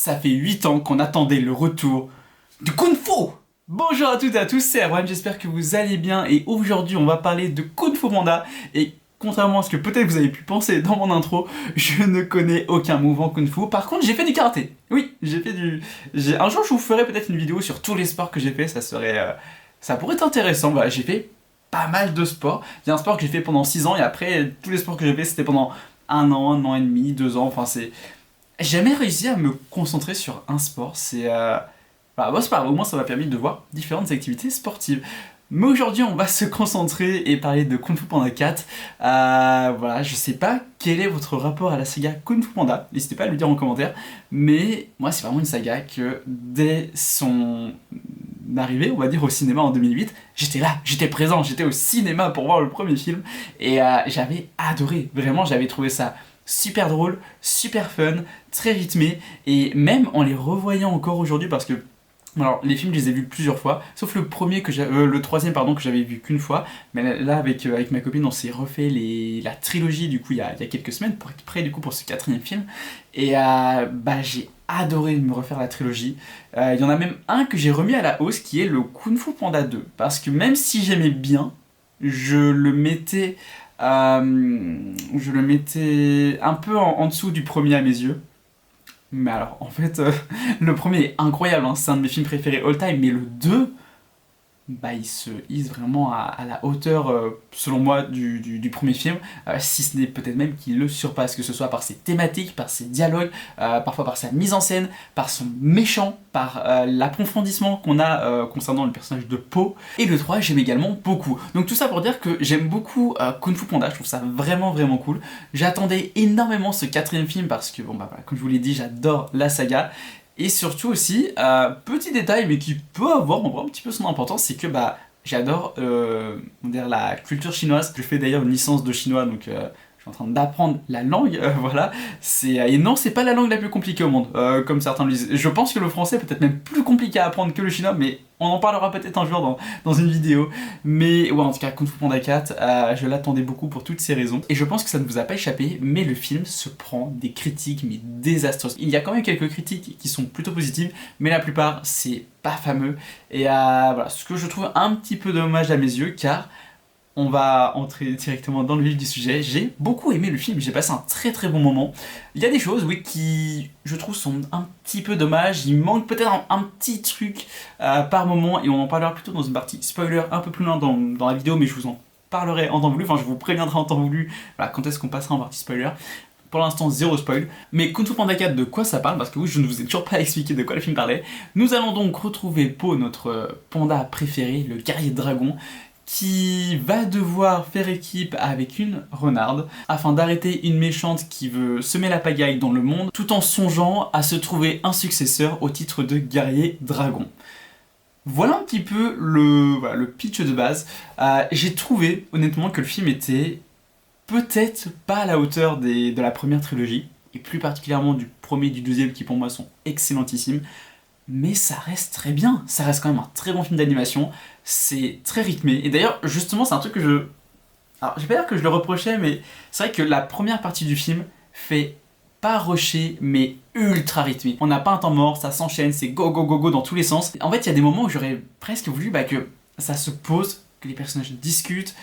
Ça fait 8 ans qu'on attendait le retour du Kung Fu. Bonjour à toutes et à tous, c'est Abraham, j'espère que vous allez bien et aujourd'hui on va parler de Kung Fu Panda et contrairement à ce que peut-être vous avez pu penser dans mon intro, je ne connais aucun mouvement Kung Fu. Par contre j'ai fait du karaté, oui, j'ai fait du... Un jour je vous ferai peut-être une vidéo sur tous les sports que j'ai fait, ça pourrait être intéressant. Voilà, j'ai fait pas mal de sports. Il y a un sport que j'ai fait pendant 6 ans et après tous les sports que j'ai fait c'était pendant un an et demi, 2 ans, enfin c'est... J'ai jamais réussi à me concentrer sur un sport, bah, c'est pas grave, au moins ça m'a permis de voir différentes activités sportives. Mais aujourd'hui on va se concentrer et parler de Kung Fu Panda 4. Voilà, je sais pas quel est votre rapport à la saga Kung Fu Panda, n'hésitez pas à le dire en commentaire, mais moi c'est vraiment une saga que dès son arrivée, on va dire au cinéma en 2008, j'étais là, j'étais présent, j'étais au cinéma pour voir le premier film et j'avais adoré, vraiment j'avais trouvé ça super drôle, super fun, très rythmé, et même en les revoyant encore aujourd'hui, parce que alors les films je les ai vus plusieurs fois, sauf le troisième pardon que j'avais vu qu'une fois, mais là avec ma copine on s'est refait la trilogie du coup il y a quelques semaines pour être prêt du coup pour ce quatrième film, et bah j'ai adoré me refaire la trilogie. Il y en a même un que j'ai remis à la hausse qui est le Kung Fu Panda 2, parce que même si j'aimais bien, je le mettais un peu en dessous du premier à mes yeux. Mais alors, en fait, le premier est incroyable, hein, c'est un de mes films préférés all time, mais le 2, bah, il se hisse vraiment à la hauteur, selon moi, du premier film, si ce n'est peut-être même qu'il le surpasse, que ce soit par ses thématiques, par ses dialogues, parfois par sa mise en scène, par son méchant, par l'approfondissement qu'on a concernant le personnage de Po. Et le 3, j'aime également beaucoup. Donc tout ça pour dire que j'aime beaucoup Kung Fu Panda, je trouve ça vraiment vraiment cool. J'attendais énormément ce quatrième film parce que, bon bah voilà, comme je vous l'ai dit, j'adore la saga. Et surtout aussi, petit détail mais qui peut avoir en vrai un petit peu son importance, c'est que bah j'adore on va dire la culture chinoise. Je fais d'ailleurs une licence de chinois, donc je suis en train d'apprendre la langue, voilà. Et non, c'est pas la langue la plus compliquée au monde, comme certains le disent. Je pense que le français est peut-être même plus compliqué à apprendre que le chinois, mais on en parlera peut-être un jour dans une vidéo. Mais ouais, en tout cas, Kung Fu Panda 4, je l'attendais beaucoup pour toutes ces raisons. Et je pense que ça ne vous a pas échappé, mais le film se prend des critiques, mais désastreuses. Il y a quand même quelques critiques qui sont plutôt positives, mais la plupart, c'est pas fameux. Et voilà, ce que je trouve un petit peu dommage à mes yeux, car on va entrer directement dans le vif du sujet. J'ai beaucoup aimé le film, j'ai passé un très très bon moment. Il y a des choses, oui, qui, je trouve, sont un petit peu dommages. Il manque peut-être un petit truc par moment, et on en parlera plutôt dans une partie spoiler un peu plus loin dans la vidéo, mais je vous en parlerai en temps voulu, enfin je vous préviendrai en temps voulu, voilà, quand est-ce qu'on passera en partie spoiler. Pour l'instant, zéro spoil. Mais Kung Fu Panda 4, de quoi ça parle? Parce que oui, je ne vous ai toujours pas expliqué de quoi le film parlait. Nous allons donc retrouver Po, notre panda préféré, le guerrier de dragon, qui va devoir faire équipe avec une renarde afin d'arrêter une méchante qui veut semer la pagaille dans le monde, tout en songeant à se trouver un successeur au titre de guerrier dragon. Voilà un petit peu le pitch de base. J'ai trouvé honnêtement que le film était peut-être pas à la hauteur de la première trilogie, et plus particulièrement du premier et du deuxième qui pour moi sont excellentissimes, mais ça reste très bien, ça reste quand même un très bon film d'animation, c'est très rythmé, et d'ailleurs justement c'est un truc que je... Alors je vais pas dire que je le reprochais, mais c'est vrai que la première partie du film fait pas rusher, mais ultra rythmé. On n'a pas un temps mort, ça s'enchaîne, c'est go go go go dans tous les sens. En fait il y a des moments où j'aurais presque voulu que ça se pose, que les personnages discutent,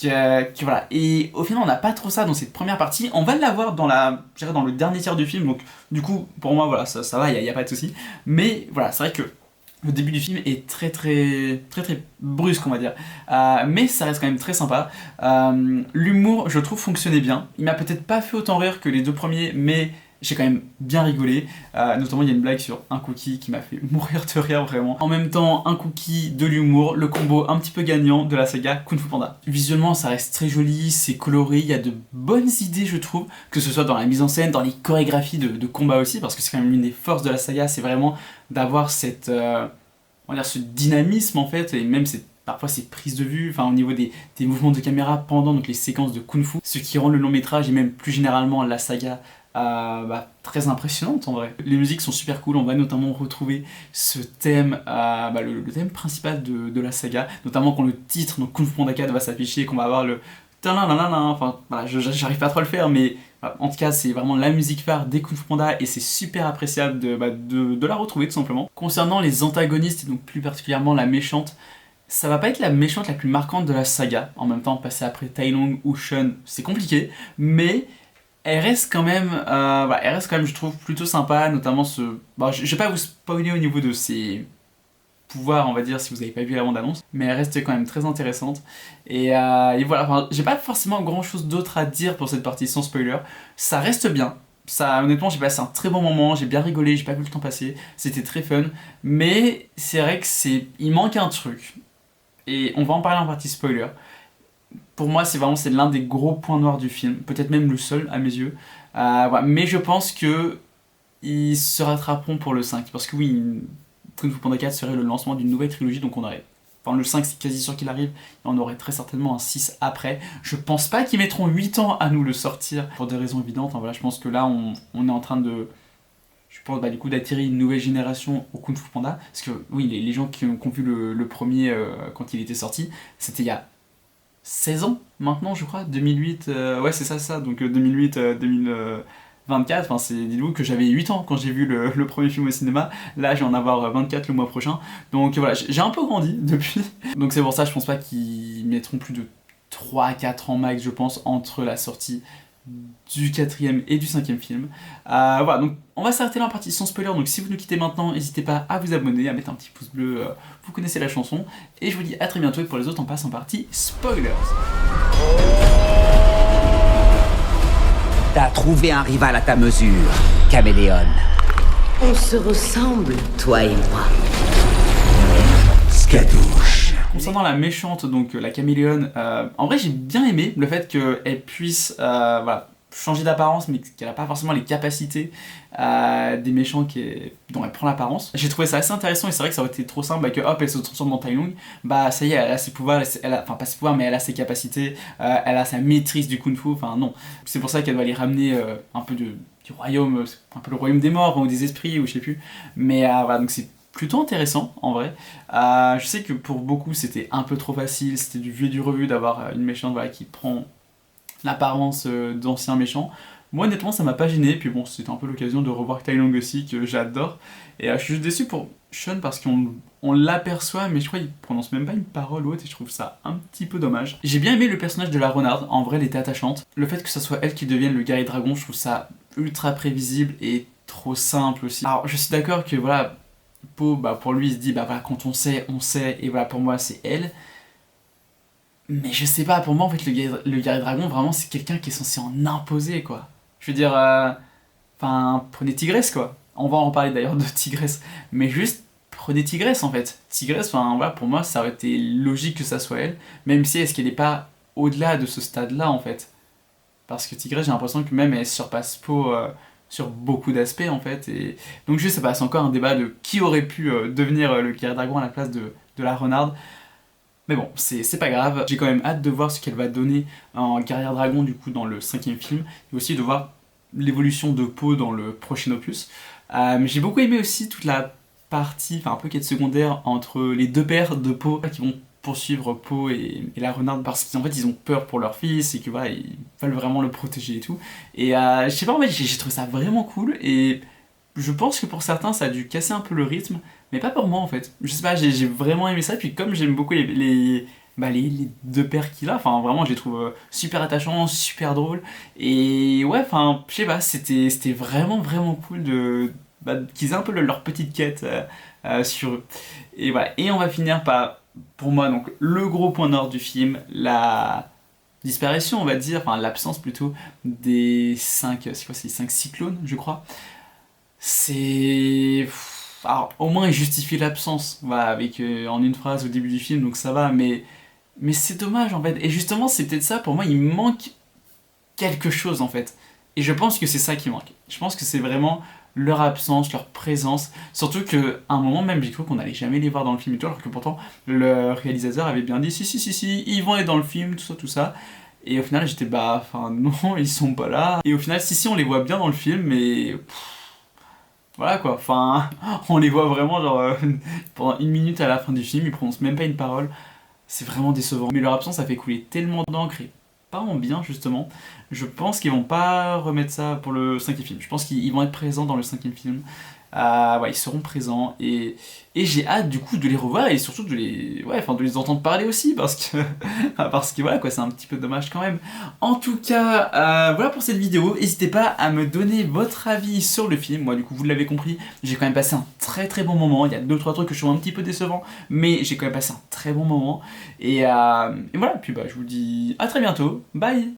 voilà. Et au final on n'a pas trop ça dans cette première partie. On va l'avoir dans le dernier tiers du film, donc du coup pour moi voilà, ça va, y a pas de souci. Mais voilà, c'est vrai que le début du film est très très très très brusque on va dire, mais ça reste quand même très sympa. L'humour je trouve fonctionnait bien, il m'a peut-être pas fait autant rire que les deux premiers, mais j'ai quand même bien rigolé, notamment il y a une blague sur un cookie qui m'a fait mourir de rire vraiment. En même temps, un cookie, de l'humour, le combo un petit peu gagnant de la saga Kung Fu Panda. Visuellement ça reste très joli, c'est coloré, il y a de bonnes idées je trouve, que ce soit dans la mise en scène, dans les chorégraphies de combat aussi, parce que c'est quand même l'une des forces de la saga, c'est vraiment d'avoir on va dire ce dynamisme en fait, et même parfois ces prises de vue, enfin au niveau des mouvements de caméra pendant donc les séquences de Kung Fu, ce qui rend le long métrage et même plus généralement la saga très impressionnante en vrai. Les musiques sont super cool, on va notamment retrouver ce thème, le thème principal de la saga, notamment quand le titre, donc Kung Fu Panda 4 va s'afficher, qu'on va avoir le ta-la-la-la-la, enfin voilà, j'arrive pas trop à le faire, mais En tout cas, c'est vraiment la musique phare des Kung Fu Panda et c'est super appréciable de la retrouver tout simplement. Concernant les antagonistes et donc plus particulièrement la méchante, ça va pas être la méchante la plus marquante de la saga. En même temps, passer après Tai Lung ou Shun, c'est compliqué, mais elle reste quand même, je trouve, plutôt sympa, notamment ce... Bon, je vais pas vous spoiler au niveau de ses pouvoir, on va dire, si vous n'avez pas vu la bande-annonce, mais elle reste quand même très intéressante. Et voilà, enfin, j'ai pas forcément grand chose d'autre à dire pour cette partie sans spoiler. Ça reste bien. Ça, honnêtement, j'ai passé un très bon moment, j'ai bien rigolé, j'ai pas vu le temps passer, c'était très fun. Mais c'est vrai que il manque un truc. Et on va en parler en partie spoiler. Pour moi, c'est l'un des gros points noirs du film, peut-être même le seul à mes yeux. Voilà. Mais je pense que ils se rattraperont pour le 5, parce que oui, Kung Fu Panda 4 serait le lancement d'une nouvelle trilogie, donc on aurait... Enfin, le 5, c'est quasi sûr qu'il arrive, et on aurait très certainement un 6 après. Je pense pas qu'ils mettront 8 ans à nous le sortir, pour des raisons évidentes. Voilà, je pense que là, on est en train de... Je pense du coup d'attirer une nouvelle génération au Kung Fu Panda, parce que oui, les gens qui ont vu le premier quand il était sorti, c'était il y a 16 ans maintenant, je crois, 2008, ouais c'est ça, donc 2008, 2024, enfin dites-vous que j'avais 8 ans quand j'ai vu le premier film au cinéma, là je vais en avoir 24 le mois prochain, donc voilà, j'ai un peu grandi depuis, donc c'est pour ça je pense pas qu'ils mettront plus de 3-4 ans max je pense entre la sortie du quatrième et du cinquième film. Voilà, donc on va s'arrêter là en partie sans spoiler, donc si vous nous quittez maintenant, n'hésitez pas à vous abonner, à mettre un petit pouce bleu, vous connaissez la chanson, et je vous dis à très bientôt, et pour les autres on passe en partie spoilers. T'as trouvé un rival à ta mesure, Caméléon. On se ressemble, toi et moi. Skadouche. Concernant la méchante, donc la caméléon, en vrai j'ai bien aimé le fait qu'elle puisse changer d'apparence, mais qu'elle n'a pas forcément les capacités des méchants dont elle prend l'apparence. J'ai trouvé ça assez intéressant, et c'est vrai que ça aurait été trop simple que hop elle se transforme en Tai Lung, bah ça y est, elle a ses pouvoirs, enfin pas ses pouvoirs, mais elle a ses capacités, elle a sa maîtrise du kung fu, enfin non. C'est pour ça qu'elle doit les ramener un peu du royaume, un peu le royaume des morts, ou des esprits, ou je sais plus. Mais voilà, donc c'est plutôt intéressant en vrai. Je sais que pour beaucoup c'était un peu trop facile, c'était du vu et du revu d'avoir une méchante qui prend l'apparence d'ancien méchant. Moi honnêtement ça m'a pas gêné, puis bon c'était un peu l'occasion de revoir Tai Lung aussi que j'adore. Et je suis juste déçu pour Shun parce qu'on l'aperçoit mais je crois qu'il prononce même pas une parole ou autre, et je trouve ça un petit peu dommage. J'ai bien aimé le personnage de la renarde, en vrai elle était attachante. Le fait que ça soit elle qui devienne le guerrier dragon, je trouve ça ultra prévisible et trop simple aussi. Alors je suis d'accord que voilà, Po, pour lui il se dit voilà, quand on sait, et voilà pour moi c'est elle. Mais je sais pas, pour moi en fait le guerrier dragon vraiment c'est quelqu'un qui est censé en imposer quoi. Je veux dire, prenez Tigresse quoi. On va en parler d'ailleurs de Tigresse, mais juste prenez Tigresse en fait. Tigresse, voilà, pour moi ça aurait été logique que ça soit elle, même si est-ce qu'elle est pas au-delà de ce stade-là en fait. Parce que Tigresse j'ai l'impression que même elle surpasse Po sur beaucoup d'aspects en fait, et donc je sais pas, c'est encore un débat de qui aurait pu devenir le guerrier dragon à la place de la renarde. Mais bon, c'est pas grave, j'ai quand même hâte de voir ce qu'elle va donner en guerrière dragon du coup dans le cinquième film, et aussi de voir l'évolution de Po dans le prochain opus. Mais j'ai beaucoup aimé aussi toute la partie, un peu quête secondaire entre les deux pères de Po qui vont poursuivre Po et la renarde parce qu'en fait ils ont peur pour leur fils et que voilà, ils veulent vraiment le protéger et tout. Et je sais pas, en fait j'ai trouvé ça vraiment cool, et je pense que pour certains ça a dû casser un peu le rythme, mais pas pour moi en fait. Je sais pas, j'ai vraiment aimé ça, puis comme j'aime beaucoup les deux pères qu'il a, vraiment je les trouve super attachants, super drôles, et ouais, je sais pas, c'était vraiment vraiment cool qu'ils aient un peu leur petite quête sur eux. Et voilà, et on va finir par, pour moi, donc le gros point nord du film, la disparition, on va dire, l'absence plutôt, des 5 cyclones, je crois. C'est... Alors, au moins il justifie l'absence, voilà, avec en une phrase au début du film, donc ça va, mais c'est dommage en fait. Et justement, c'est peut-être ça, pour moi, il manque quelque chose en fait. Et je pense que c'est ça qui manque. Je pense que c'est vraiment leur absence, leur présence. Surtout qu'à un moment même, j'ai cru qu'on n'allait jamais les voir dans le film et tout, alors que pourtant, le réalisateur avait bien dit si, ils vont être dans le film, tout ça. Et au final, j'étais non, ils sont pas là. Et au final, si, on les voit bien dans le film, mais... Voilà quoi, on les voit vraiment pendant 1 minute à la fin du film, ils prononcent même pas une parole, c'est vraiment décevant. Mais leur absence a fait couler tellement d'encre, et pas en bien justement. Je pense qu'ils vont pas remettre ça pour le 5e film. Je pense qu'ils vont être présents dans le 5e film. Ouais, ils seront présents et j'ai hâte du coup de les revoir et surtout de les entendre parler aussi parce que voilà quoi, c'est un petit peu dommage quand même. En tout cas, voilà pour cette vidéo. N'hésitez pas à me donner votre avis sur le film. Moi du coup vous l'avez compris, j'ai quand même passé un très très bon moment. Il y a 2-3 trucs que je trouve un petit peu décevants, mais j'ai quand même passé un très bon moment et voilà. Puis bah je vous dis à très bientôt. Bye.